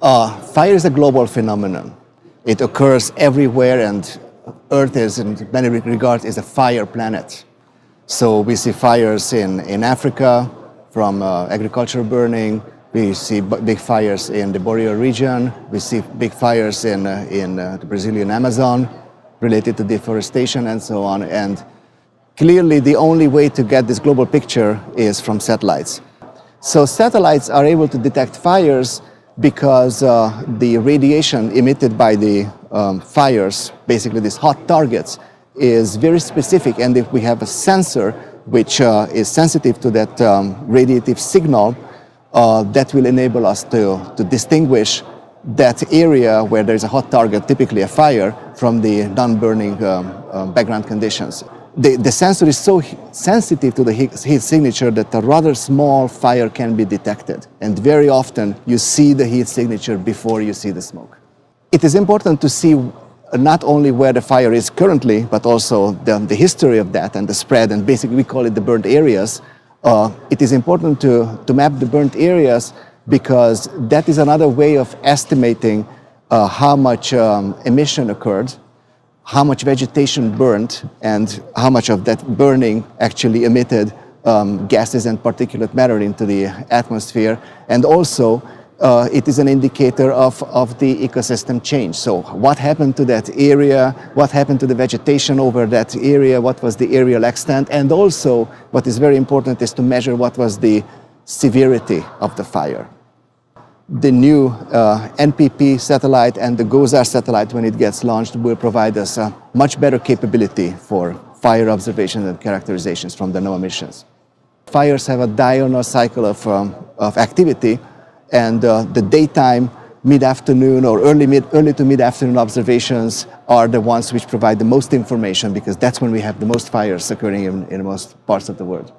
Fire is a global phenomenon. It occurs everywhere, and Earth is, in many regards, is a fire planet. So we see fires in Africa from agricultural burning. We see big fires in the Boreal region. We see big fires in the Brazilian Amazon related to deforestation and so on. And clearly the only way to get this global picture is from satellites. So satellites are able to detect fires because the radiation emitted by the fires, basically these hot targets, is very specific. And if we have a sensor which is sensitive to that radiative signal, that will enable us to distinguish that area where there is a hot target, typically a fire, from the non-burning background conditions. The sensor is so sensitive to the heat signature that a rather small fire can be detected. And very often you see the heat signature before you see the smoke. It is important to see not only where the fire is currently, but also the history of that and the spread, and basically we call it the burnt areas. It is important to map the burnt areas because that is another way of estimating how much emission occurred, how much vegetation burned, and how much of that burning actually emitted gases and particulate matter into the atmosphere. And also, it is an indicator of the ecosystem change. So what happened to that area, what happened to the vegetation over that area, what was the areal extent, and also what is very important is to measure what was the severity of the fire. The new NPP satellite and the Csiszar satellite, when it gets launched, will provide us a much better capability for fire observations and characterizations from the NOAA missions. Fires have a diurnal cycle of activity, and the daytime, mid-afternoon or early to mid-afternoon observations are the ones which provide the most information, because that's when we have the most fires occurring in most parts of the world.